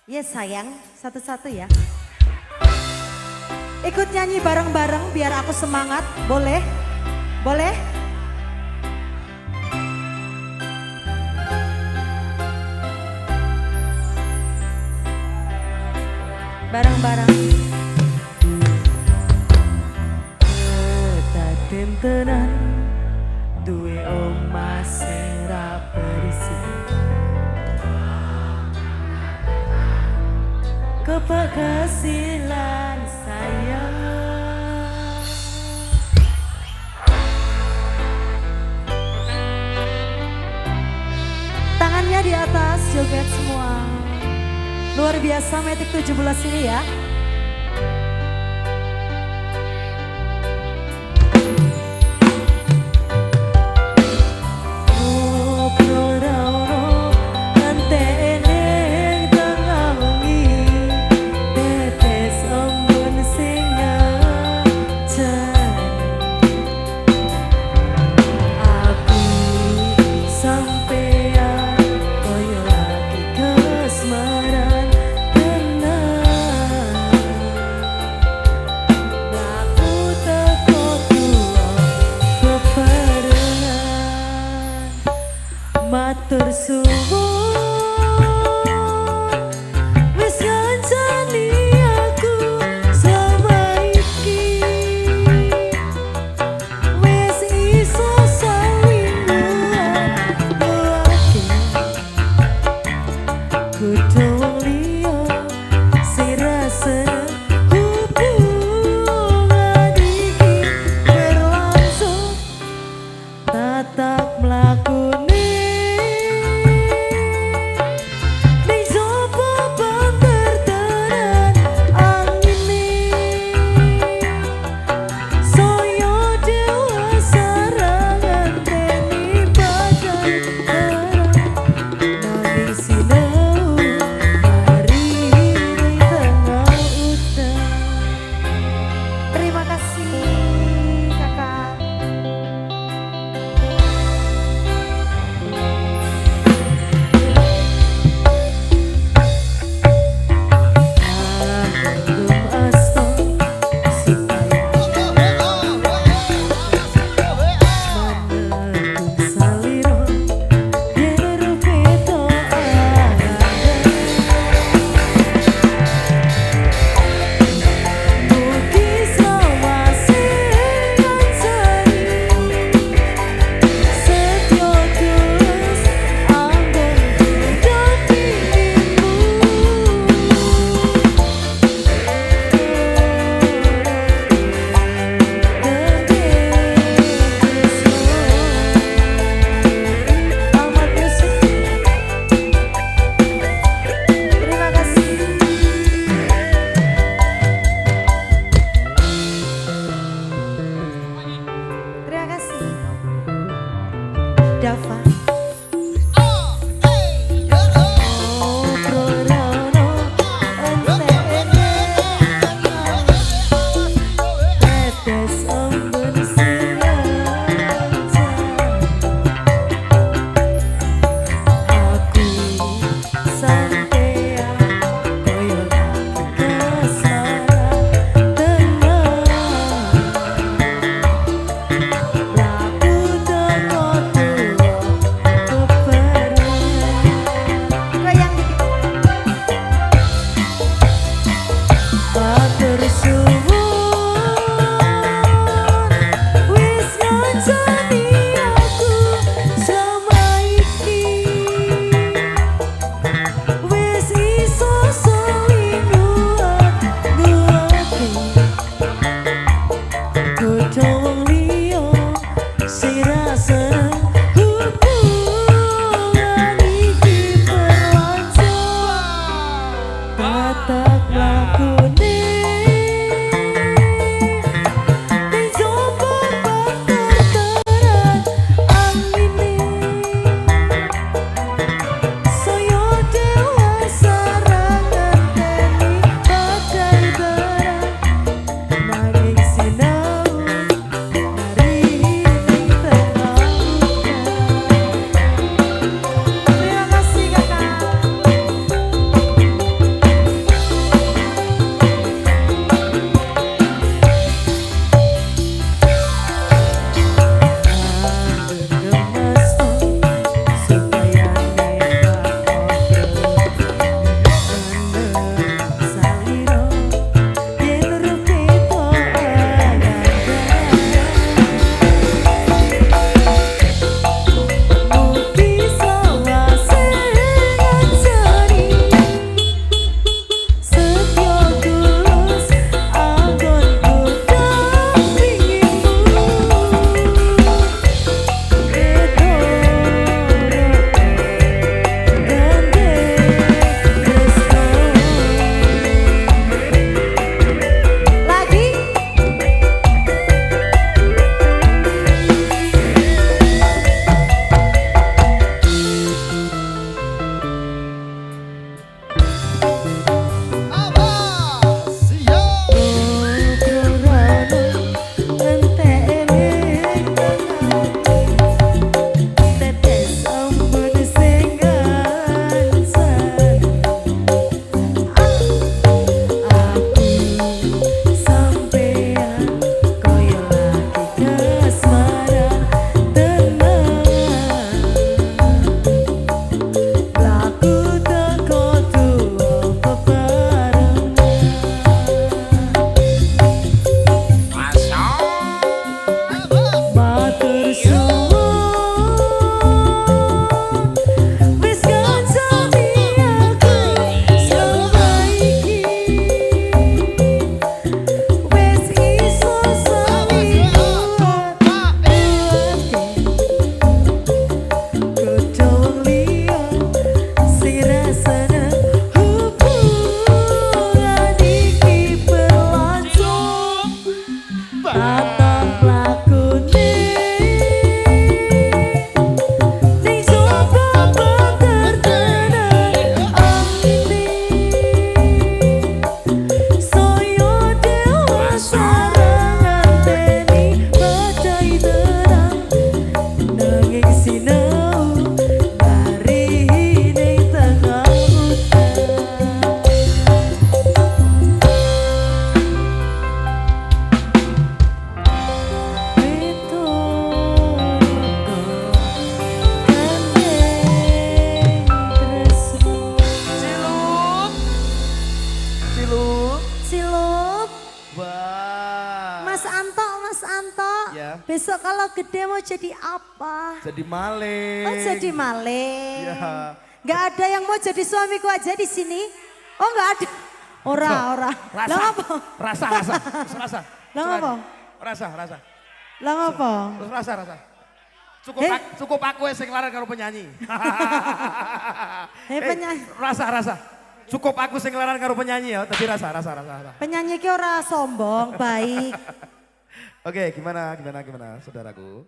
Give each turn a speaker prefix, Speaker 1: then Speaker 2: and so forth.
Speaker 1: Yes sayang, satu-satu ya. Ikut nyanyi bareng-bareng biar aku semangat, boleh? Boleh? Bareng-bareng. Kedaden tenan, duwe omah sera berisik. Kepekasilan sayang. Tangannya di atas, joget semua. Luar biasa Matic 17 ini ya. Besok kalau gede mau jadi apa?
Speaker 2: Jadi maling.
Speaker 1: Oh jadi maling.
Speaker 2: Iya.
Speaker 1: Gak ada yang mau jadi suamiku aja di sini? Oh gak ada. Ora.
Speaker 2: Rasa.
Speaker 1: Lah apa?
Speaker 2: Rasa.
Speaker 1: Lah apa?
Speaker 2: Rasa.
Speaker 1: Lah apa?
Speaker 2: Terus rasa. Cukup aku sing laran karo penyanyi.
Speaker 1: Penyanyi.
Speaker 2: Rasa. Cukup aku sing laran karo penyanyi ya, tapi rasa.
Speaker 1: Penyanyi ki ora sombong, baik.
Speaker 2: Oke, gimana saudaraku?